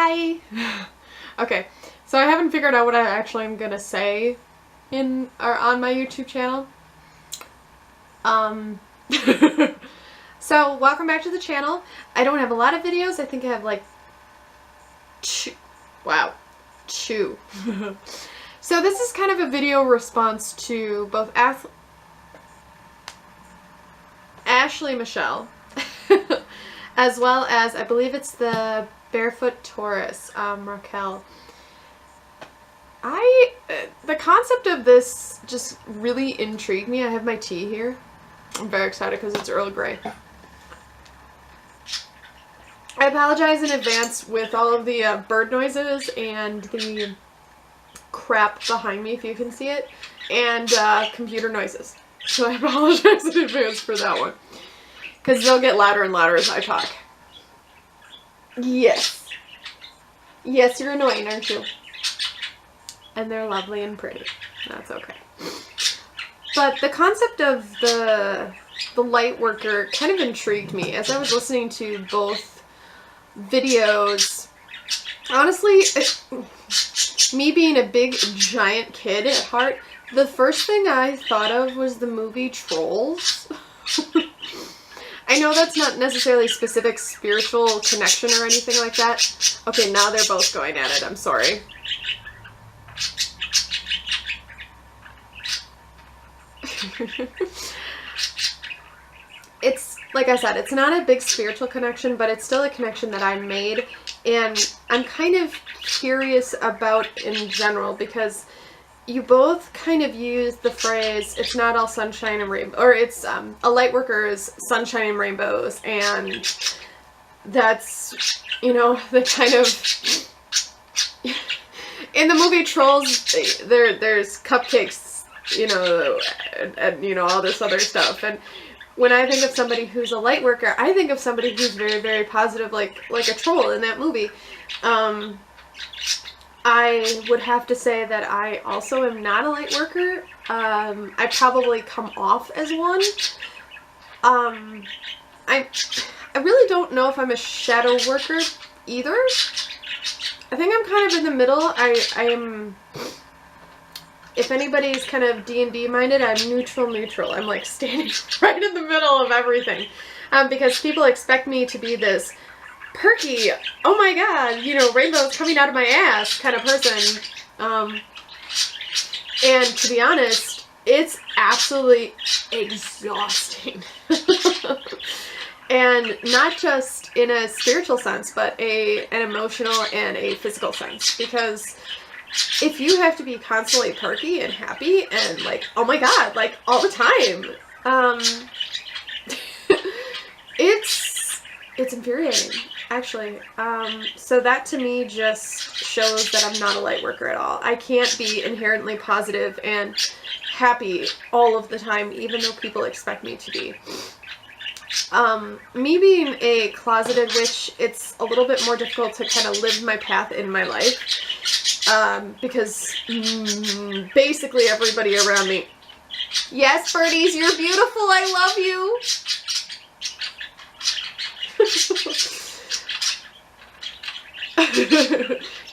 Hi! Okay, so I haven't figured out what I actually am gonna say on my YouTube channel. So welcome back to the channel. I don't have a lot of videos. I think I have like two. So this is kind of a video response to both Ashley Michelle as well as, I believe it's the Barefoot Taurus, Raquel. The concept of this just really intrigued me. I have my tea here. I'm very excited because it's Earl Grey. I apologize in advance with all of the bird noises and the crap behind me, if you can see it, and computer noises. So I apologize in advance for that one, because they'll get louder and louder as I talk. Yes. Yes, you're annoying, aren't you? And they're lovely and pretty. That's okay. But the concept of the LightWorker kind of intrigued me as I was listening to both videos. Honestly, me being a big giant kid at heart, the first thing I thought of was the movie Trolls. I know that's not necessarily specific spiritual connection or anything like that. Okay, now they're both going at it. I'm sorry. It's, like I said, it's not a big spiritual connection, but it's still a connection that I made, and I'm kind of curious about in general, because you both kind of use the phrase, it's not all sunshine and rainbows, or it's, a lightworker's sunshine and rainbows, and that's, you know, the kind of, in the movie Trolls, there's cupcakes, you know, and you know, all this other stuff, and when I think of somebody who's a lightworker, I think of somebody who's very, very positive, like a troll in that movie. I would have to say that I also am not a lightworker. I probably come off as one. I really don't know if I'm a shadow worker either. I think I'm kind of in the middle. I am... If anybody's kind of D&D minded, I'm neutral. I'm like standing right in the middle of everything. Because people expect me to be this perky, oh my god, you know, rainbows coming out of my ass kind of person. And to be honest, it's absolutely exhausting. And not just in a spiritual sense, but an emotional and a physical sense. Because if you have to be constantly perky and happy and like, oh my god, like all the time, it's infuriating, actually. So that to me just shows that I'm not a lightworker at all. I can't be inherently positive and happy all of the time, even though people expect me to be. Me being a closeted witch, it's a little bit more difficult to kind of live my path in my life. Because basically everybody around me, yes, birdies, you're beautiful, I love you.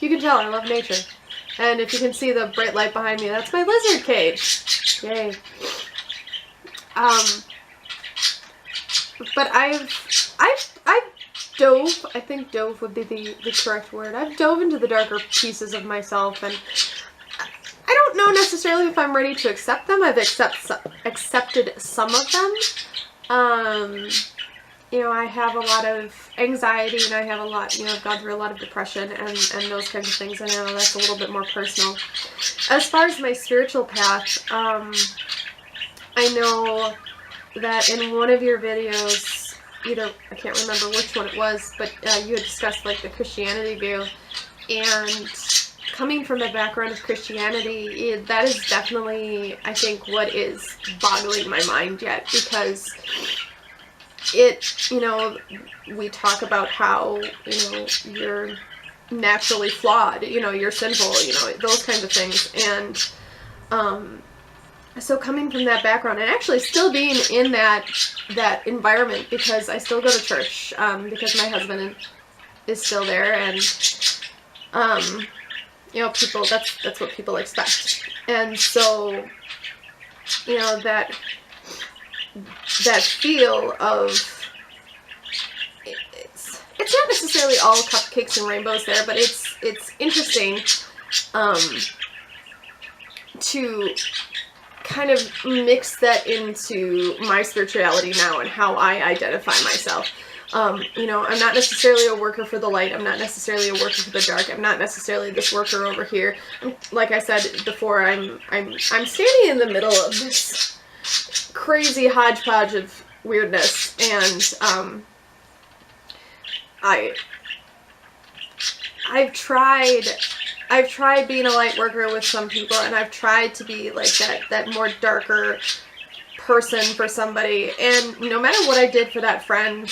You can tell I love nature. And if you can see the bright light behind me, that's my lizard cage. Yay. But I've dove, I think dove would be the correct word. I've dove into the darker pieces of myself, and I don't know necessarily if I'm ready to accept them. I've accepted some of them. You know, I have a lot of anxiety, and I have a lot, you know, I've gone through a lot of depression and those kinds of things. I know that's a little bit more personal. As far as my spiritual path, I know that in one of your videos, either, I can't remember which one it was, but you had discussed like the Christianity view, and coming from a background of Christianity, that is definitely, I think, what is boggling my mind yet, because it, you know, we talk about how, you know, you're naturally flawed, you know, you're sinful, you know, those kinds of things, and so coming from that background, and actually still being in that environment, because I still go to church, because my husband is still there, and You know, people, that's what people expect. And so, you know, that feel of, it's not necessarily all cupcakes and rainbows there, but it's interesting to kind of mix that into my spirituality now and how I identify myself. You know, I'm not necessarily a worker for the light. I'm not necessarily a worker for the dark. I'm not necessarily this worker over here. Like I said before, I'm standing in the middle of this crazy hodgepodge of weirdness, and I've tried being a light worker with some people, and I've tried to be like that more darker person for somebody, and no matter what I did for that friend,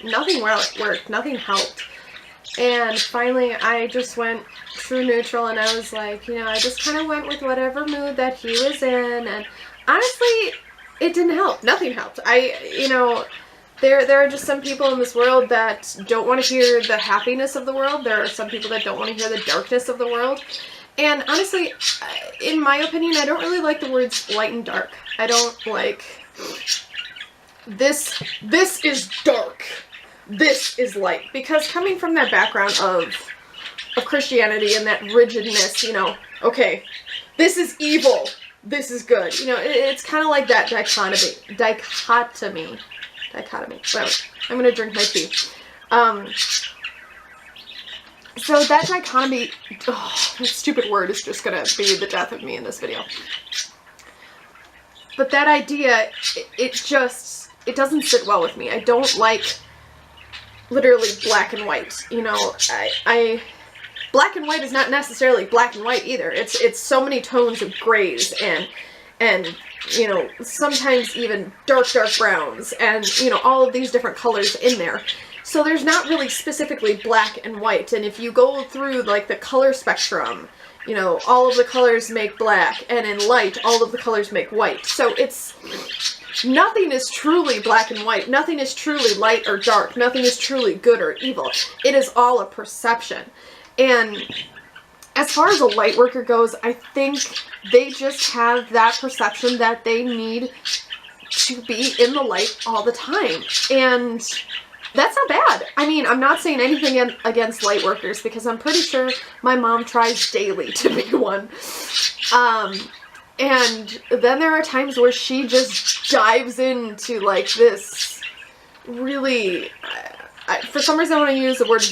nothing worked, nothing helped. And finally I just went true neutral, and I was like, you know, I just kind of went with whatever mood that he was in, and honestly, it didn't help. Nothing helped. You know, there are just some people in this world that don't want to hear the happiness of the world. There are some people that don't want to hear the darkness of the world. And honestly, in my opinion, I don't really like the words light and dark. I don't like, this is dark, this is light. Because coming from that background of Christianity and that rigidness, you know, okay, this is evil, this is good. You know, it's kind of like that dichotomy. Whatever. I'm gonna drink my tea. So that dichotomy, that stupid word is just gonna be the death of me in this video. But that idea, it doesn't sit well with me. I don't like literally black and white. You know, black and white is not necessarily black and white either. It's so many tones of grays and you know, sometimes even dark browns, and you know, all of these different colors in there. So there's not really specifically black and white, and if you go through like the color spectrum, you know, all of the colors make black, and in light, all of the colors make white. So it's, nothing is truly black and white, nothing is truly light or dark, nothing is truly good or evil. It is all a perception. And as far as a light worker goes, I think they just have that perception that they need to be in the light all the time. And that's not bad. I mean, I'm not saying anything against light workers, because I'm pretty sure my mom tries daily to be one. And then there are times where she just dives into like this really, for some reason I want to use the word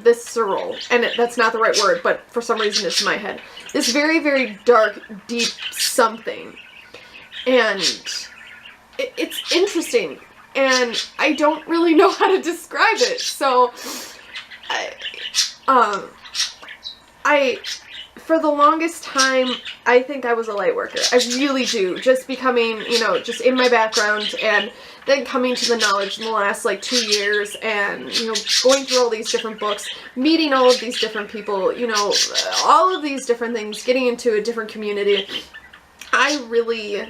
visceral, and that's not the right word, but for some reason it's in my head. This very, very dark, deep something. And it's interesting, and I don't really know how to describe it. So, for the longest time, I think I was a light worker. I really do. Just becoming, you know, just in my background, and then coming to the knowledge in the last like 2 years, and, you know, going through all these different books, meeting all of these different people, you know, all of these different things, getting into a different community. I really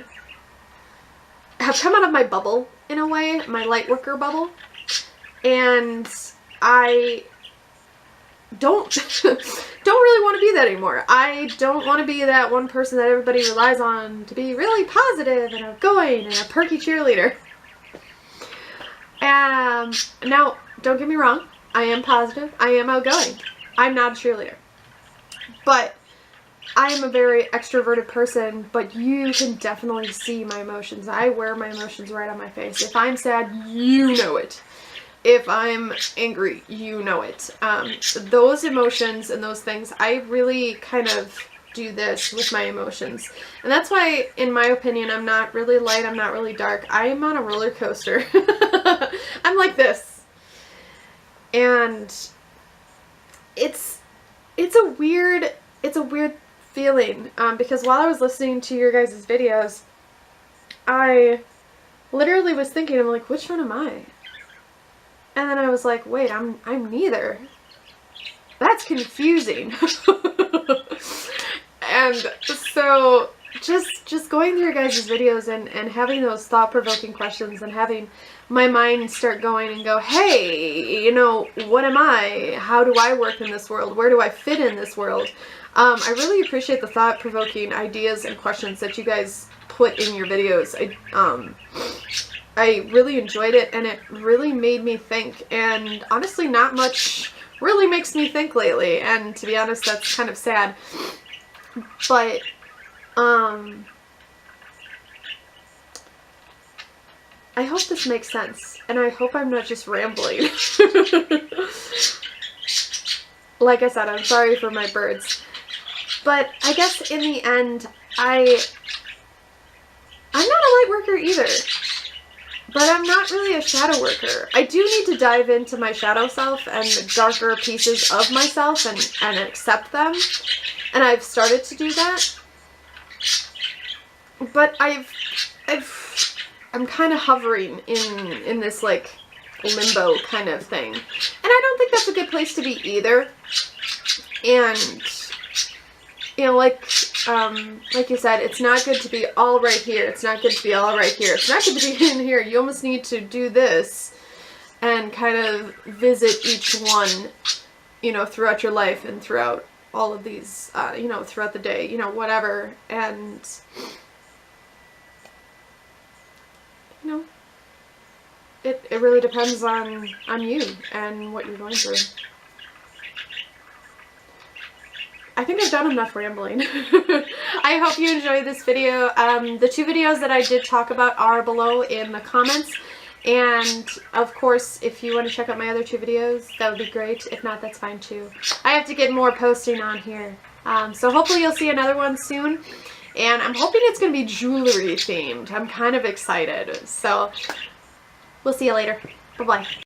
have come out of my bubble, in a way, my light worker bubble, and I don't really want to be that anymore. I don't want to be that one person that everybody relies on to be really positive and outgoing and a perky cheerleader. Now, don't get me wrong, I am positive, I am outgoing. I'm not a cheerleader. But I am a very extroverted person, but you can definitely see my emotions. I wear my emotions right on my face. If I'm sad, you know it. If I'm angry, you know it. Those emotions and those things, I really kind of do this with my emotions. And that's why, in my opinion, I'm not really light, I'm not really dark. I am on a roller coaster. I'm like this. And it's a weird feeling, because while I was listening to your guys' videos, I literally was thinking, I'm like, which one am I? And then I was like, wait, I'm neither. That's confusing. And so just going through your guys' videos and having those thought-provoking questions and having my mind start going and go, hey, you know, what am I? How do I work in this world? Where do I fit in this world? I really appreciate the thought-provoking ideas and questions that you guys put in your videos. I really enjoyed it, and it really made me think, and honestly not much really makes me think lately, and to be honest, that's kind of sad. But I hope this makes sense, and I hope I'm not just rambling. Like I said, I'm sorry for my birds. But I guess in the end, I'm not a light worker either. But I'm not really a shadow worker. I do need to dive into my shadow self and the darker pieces of myself and accept them. And I've started to do that. But I'm kind of hovering in this like limbo kind of thing. And I don't think that's a good place to be either. And you know, like you said, it's not good to be all right here. It's not good to be all right here. It's not good to be in here. You almost need to do this and kind of visit each one, you know, throughout your life and throughout all of these, you know, throughout the day, you know, whatever. And, you know, it really depends on you and what you're going through. I think I've done enough rambling. I hope you enjoyed this video. The 2 videos that I did talk about are below in the comments. And, of course, if you want to check out my other 2 videos, that would be great. If not, that's fine too. I have to get more posting on here. So hopefully you'll see another one soon. And I'm hoping it's going to be jewelry themed. I'm kind of excited. So, we'll see you later. Bye-bye.